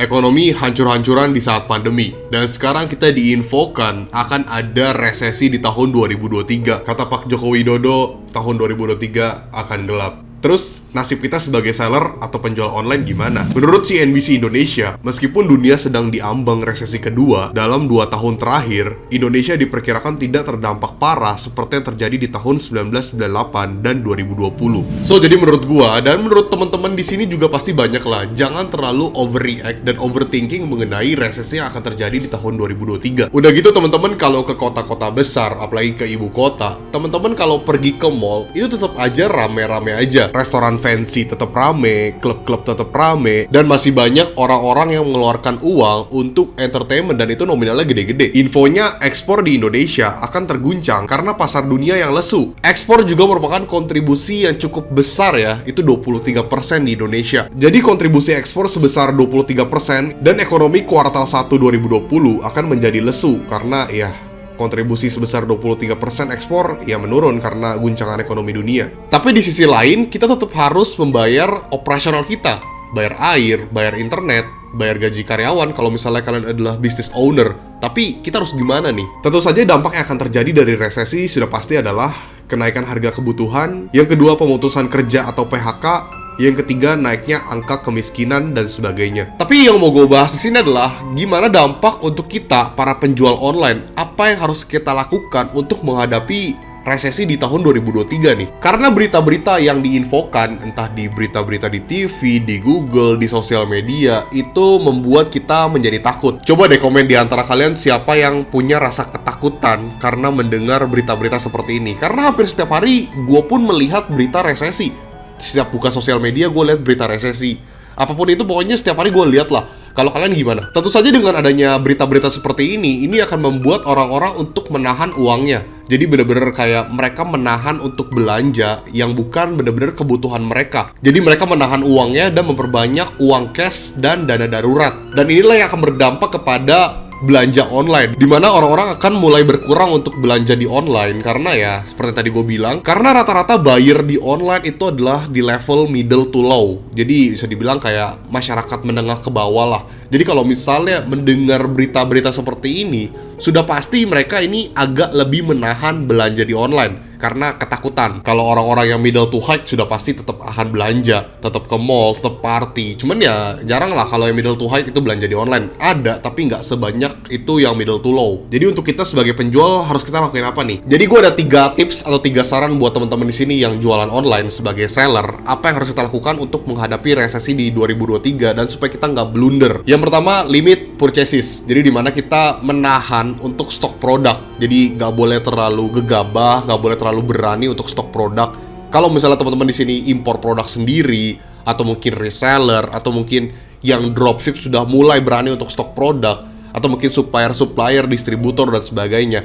Ekonomi hancur-hancuran di saat pandemi. Dan sekarang kita diinfokan akan ada resesi di tahun 2023. Kata Pak Joko Widodo, tahun 2023 akan gelap. Terus, nasib kita sebagai seller atau penjual online gimana? Menurut CNBC Indonesia, meskipun dunia sedang diambang resesi kedua, dalam 2 tahun terakhir, Indonesia diperkirakan tidak terdampak parah seperti yang terjadi di tahun 1998 dan 2020. So, jadi menurut gua, dan menurut teman-teman di sini juga pasti banyak lah, jangan terlalu overreact dan overthinking mengenai resesi yang akan terjadi di tahun 2023. Udah gitu teman-teman, kalau ke kota-kota besar, apalagi ke ibu kota, teman-teman kalau pergi ke mall, itu tetap aja rame-rame aja. Restoran fancy tetap rame, klub-klub tetap rame, dan masih banyak orang-orang yang mengeluarkan uang untuk entertainment dan itu nominalnya gede-gede. Infonya, ekspor di Indonesia akan terguncang karena pasar dunia yang lesu. Ekspor juga merupakan kontribusi yang cukup besar ya, itu 23% di Indonesia. Jadi kontribusi ekspor sebesar 23% dan ekonomi kuartal 1 2020 akan menjadi lesu karena ya kontribusi sebesar 23% ekspor ya menurun karena guncangan ekonomi dunia. Tapi di sisi lain, kita tetap harus membayar operasional kita. Bayar air, bayar internet, bayar gaji karyawan kalau misalnya kalian adalah business owner. Tapi kita harus gimana nih? Tentu saja dampak yang akan terjadi dari resesi sudah pasti adalah kenaikan harga kebutuhan. Yang kedua, pemutusan kerja atau PHK. Yang ketiga, naiknya angka kemiskinan dan sebagainya. Tapi yang mau gue bahas di sini adalah gimana dampak untuk kita, para penjual online. Apa yang harus kita lakukan untuk menghadapi resesi di tahun 2023 nih. Karena berita-berita yang diinfokan, entah di berita-berita di TV, di Google, di sosial media, itu membuat kita menjadi takut. Coba deh komen di antara kalian siapa yang punya rasa ketakutan karena mendengar berita-berita seperti ini. Karena hampir setiap hari gue pun melihat berita resesi. Setiap buka sosial media gue lihat berita resesi. Apapun itu pokoknya setiap hari gue lihat lah. Kalau kalian gimana? Tentu saja dengan adanya berita-berita seperti ini akan membuat orang-orang untuk menahan uangnya. Jadi benar-benar kayak mereka menahan untuk belanja yang bukan benar-benar kebutuhan mereka. Jadi mereka menahan uangnya dan memperbanyak uang cash dan dana darurat. Dan inilah yang akan berdampak kepada belanja online, dimana orang-orang akan mulai berkurang untuk belanja di online karena ya seperti tadi gue bilang, karena rata-rata buyer di online itu adalah di level middle to low. Jadi bisa dibilang kayak masyarakat menengah ke bawah lah. Jadi kalau misalnya mendengar berita-berita seperti ini, sudah pasti mereka ini agak lebih menahan belanja di online karena ketakutan. Kalau orang-orang yang middle to high sudah pasti tetap akan belanja, tetap ke mall, tetap party. Cuman ya jarang lah kalau yang middle to high itu belanja di online. Ada, tapi nggak sebanyak itu yang middle to low. Jadi untuk kita sebagai penjual harus kita lakuin apa nih? Jadi gue ada 3 tips atau 3 saran buat teman-teman di sini yang jualan online sebagai seller. Apa yang harus kita lakukan untuk menghadapi resesi di 2023 dan supaya kita nggak blunder. Yang pertama, limit purchases. Jadi dimana kita menahan untuk stok produk. Jadi nggak boleh terlalu gegabah, nggak boleh terlalu berani untuk stok produk. Kalau misalnya teman-teman di sini impor produk sendiri, atau mungkin reseller, atau mungkin yang dropship sudah mulai berani untuk stok produk, atau mungkin supplier, distributor dan sebagainya,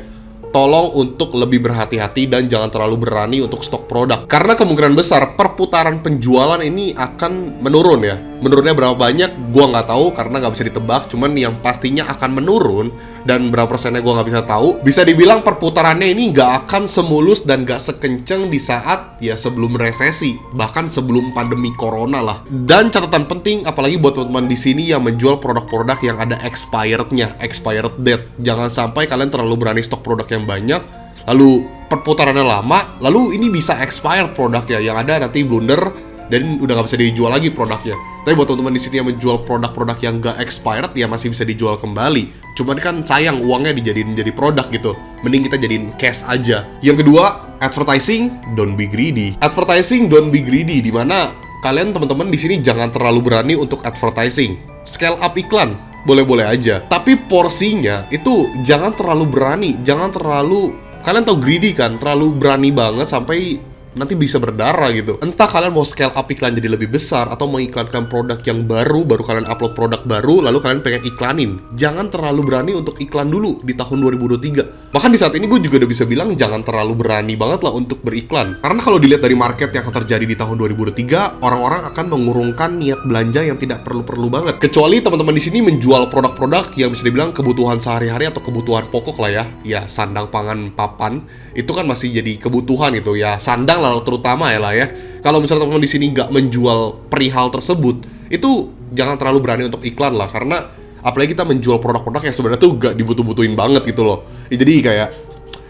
tolong untuk lebih berhati-hati dan jangan terlalu berani untuk stok produk. Karena kemungkinan besar perputaran penjualan ini akan menurun ya. Menurunnya berapa banyak, gua nggak tahu karena nggak bisa ditebak. Cuman yang pastinya akan menurun dan berapa persennya gua nggak bisa tahu. Bisa dibilang perputarannya ini nggak akan semulus dan nggak sekenceng di saat ya sebelum resesi, bahkan sebelum pandemi corona lah. Dan catatan penting, apalagi buat teman-teman di sini yang menjual produk-produk yang ada expired-nya, expired date. Jangan sampai kalian terlalu berani stok produk yang banyak, lalu perputarannya lama, lalu ini bisa expired produknya, yang ada nanti blunder dan udah nggak bisa dijual lagi produknya. Tapi buat teman-teman di sini yang menjual produk-produk yang nggak expired ya masih bisa dijual kembali. Cuman kan sayang uangnya dijadiin jadi produk gitu. Mending kita jadiin cash aja. Yang kedua, advertising, don't be greedy. Advertising, don't be greedy, dimana kalian teman-teman di sini jangan terlalu berani untuk advertising. Scale up iklan boleh-boleh aja, tapi porsinya itu jangan terlalu berani, jangan terlalu, kalian tahu greedy kan, terlalu berani banget sampai nanti bisa berdarah gitu. Entah kalian mau scale up iklan jadi lebih besar atau mengiklankan produk yang baru kalian upload produk baru lalu kalian pengen iklanin. Jangan terlalu berani untuk iklan dulu di tahun 2023. Bahkan di saat ini gue juga udah bisa bilang jangan terlalu berani banget lah untuk beriklan. Karena kalau dilihat dari market yang akan terjadi di tahun 2023, orang-orang akan mengurungkan niat belanja yang tidak perlu-perlu banget. Kecuali teman-teman di sini menjual produk-produk yang bisa dibilang kebutuhan sehari-hari atau kebutuhan pokok lah ya. Ya, sandang, pangan, papan, itu kan masih jadi kebutuhan itu ya. Sandang lah terutama ya lah ya. Kalau misalnya teman-teman di sini nggak menjual perihal tersebut, itu jangan terlalu berani untuk iklan lah, karena apalagi kita menjual produk-produk yang sebenarnya tuh gak dibutuh-butuhin banget gitu loh. Jadi kayak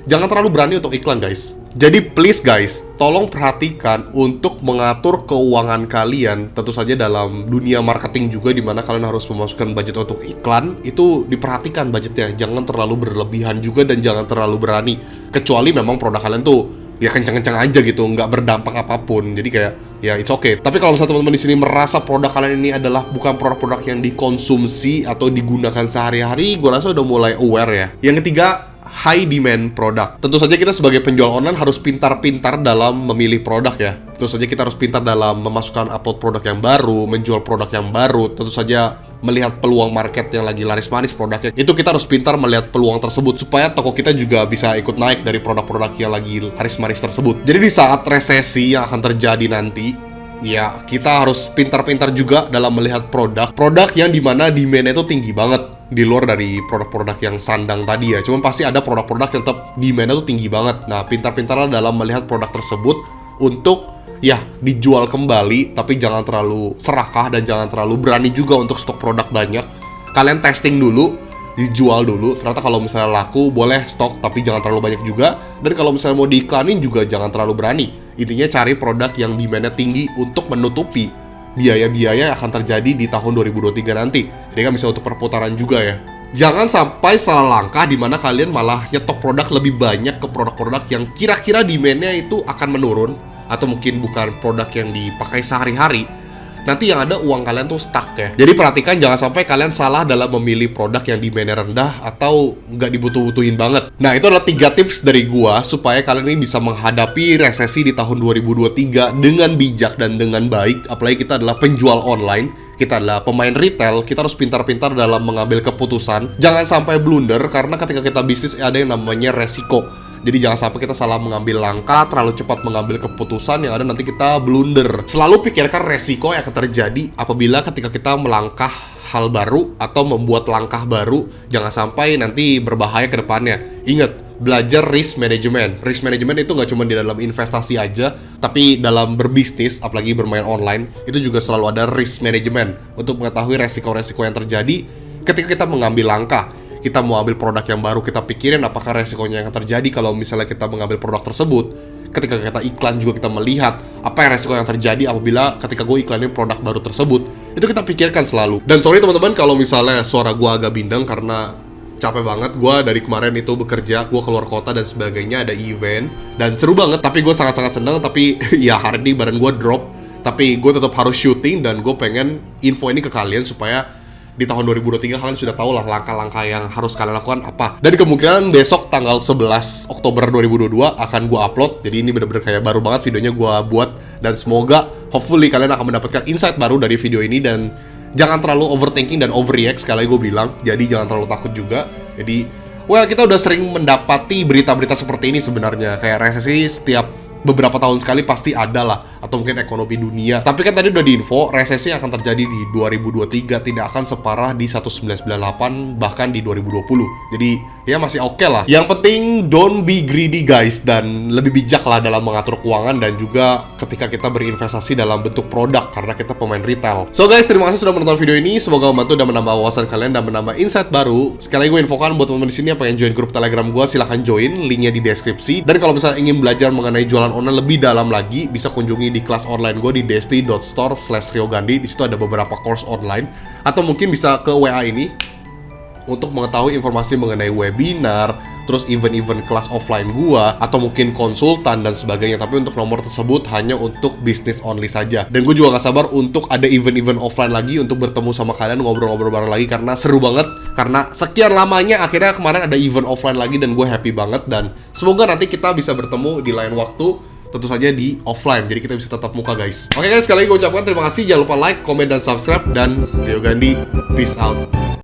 jangan terlalu berani untuk iklan guys. Jadi please guys, tolong perhatikan untuk mengatur keuangan kalian. Tentu saja dalam dunia marketing juga, dimana kalian harus memasukkan budget untuk iklan. Itu diperhatikan budgetnya, jangan terlalu berlebihan juga dan jangan terlalu berani. Kecuali memang produk kalian tuh ya kencang-kencang aja gitu, nggak berdampak apapun. Jadi kayak ya it's okay. Tapi kalau misalnya teman-teman di sini merasa produk kalian ini adalah bukan produk-produk yang dikonsumsi atau digunakan sehari-hari, gue rasa udah mulai aware ya. Yang ketiga, high demand produk. Tentu saja kita sebagai penjual online harus pintar-pintar dalam memilih produk ya. Tentu saja kita harus pintar dalam memasukkan upload produk yang baru, menjual produk yang baru. Tentu saja melihat peluang market yang lagi laris manis produknya. Itu kita harus pintar melihat peluang tersebut supaya toko kita juga bisa ikut naik dari produk-produk yang lagi laris manis tersebut. Jadi di saat resesi yang akan terjadi nanti, ya kita harus pintar-pintar juga dalam melihat produk yang dimana demand-nya itu tinggi banget. Di luar dari produk-produk yang sandang tadi ya, cuman pasti ada produk-produk yang tetap demand-nya tuh tinggi banget. Nah, pintar-pintarlah dalam melihat produk tersebut untuk ya dijual kembali, tapi jangan terlalu serakah dan jangan terlalu berani juga untuk stok produk banyak. Kalian testing dulu, dijual dulu. Ternyata kalau misalnya laku, boleh stok, tapi jangan terlalu banyak juga. Dan kalau misalnya mau diiklanin juga jangan terlalu berani. Intinya cari produk yang demand-nya tinggi untuk menutupi biaya-biaya yang akan terjadi di tahun 2023 nanti. Jadi kan bisa untuk perputaran juga ya. Jangan sampai salah langkah di mana kalian malah nyetok produk lebih banyak ke produk-produk yang kira-kira demand-nya itu akan menurun, atau mungkin bukan produk yang dipakai sehari-hari. Nanti yang ada uang kalian tuh stuck ya. Jadi perhatikan jangan sampai kalian salah dalam memilih produk yang demand-nya rendah atau nggak dibutuh-butuhin banget. Nah, itu adalah 3 tips dari gua supaya kalian ini bisa menghadapi resesi di tahun 2023 dengan bijak dan dengan baik. Apalagi kita adalah penjual online, kita adalah pemain retail, kita harus pintar-pintar dalam mengambil keputusan. Jangan sampai blunder, karena ketika kita bisnis ada yang namanya resiko. Jadi jangan sampai kita salah mengambil langkah, terlalu cepat mengambil keputusan yang ada nanti kita blunder. Selalu pikirkan resiko yang akan terjadi apabila ketika kita melangkah hal baru atau membuat langkah baru. Jangan sampai nanti berbahaya ke depannya. Ingat, belajar risk management. Risk management itu nggak cuma di dalam investasi aja, tapi dalam berbisnis, apalagi bermain online, itu juga selalu ada risk management untuk mengetahui resiko-resiko yang terjadi ketika kita mengambil langkah. Kita mau ambil produk yang baru, kita pikirin apakah resikonya yang akan terjadi kalau misalnya kita mengambil produk tersebut. Ketika kita iklan juga kita melihat apa yang resiko yang terjadi apabila ketika gue iklanin produk baru tersebut. Itu kita pikirkan selalu. Dan sorry teman-teman kalau misalnya suara gue agak bindeng karena capek banget. Gue dari kemarin itu bekerja, gue keluar kota dan sebagainya, ada event dan seru banget. Tapi gue sangat-sangat senang, tapi ya hari ini badan gue drop. Tapi gue tetap harus syuting dan gue pengen info ini ke kalian supaya di tahun 2023 kalian sudah tahu lah langkah-langkah yang harus kalian lakukan apa. Dan kemungkinan besok tanggal 11 Oktober 2022 akan gue upload. Jadi ini bener-bener kayak baru banget videonya gue buat. Dan semoga hopefully kalian akan mendapatkan insight baru dari video ini. Dan jangan terlalu overthinking dan overreact, sekali lagi gue bilang. Jadi jangan terlalu takut juga. Jadi kita udah sering mendapati berita-berita seperti ini sebenarnya. Kayak resesi setiap beberapa tahun sekali pasti ada lah, atau mungkin ekonomi dunia. Tapi kan tadi udah diinfo, resesi akan terjadi di 2023, tidak akan separah di 1998 bahkan di 2020. Jadi ya masih oke lah. Yang penting don't be greedy guys, dan lebih bijak lah dalam mengatur keuangan dan juga ketika kita berinvestasi dalam bentuk produk karena kita pemain retail. So guys, terima kasih sudah menonton video ini. Semoga membantu dan menambah wawasan kalian dan menambah insight baru. Sekali lagi gue infokan buat teman-teman di sini yang pengen join grup Telegram gue, silahkan join, linknya di deskripsi. Dan kalau misalnya ingin belajar mengenai jualan online lebih dalam lagi, bisa kunjungi di kelas online gue di desti.store/riogandhi. Di situ ada beberapa course online, atau mungkin bisa ke WA ini untuk mengetahui informasi mengenai webinar, terus event-event kelas offline gua, atau mungkin konsultan dan sebagainya. Tapi untuk nomor tersebut hanya untuk bisnis only saja. Dan gue juga gak sabar untuk ada event-event offline lagi untuk bertemu sama kalian, ngobrol-ngobrol bareng lagi, karena seru banget. Karena sekian lamanya akhirnya kemarin ada event offline lagi dan gue happy banget. Dan semoga nanti kita bisa bertemu di lain waktu, tentu saja di offline, jadi kita bisa tetap muka guys. Oke guys, sekali lagi gue ucapkan terima kasih. Jangan lupa like, komen, dan subscribe. Dan Rio Gandhi, peace out.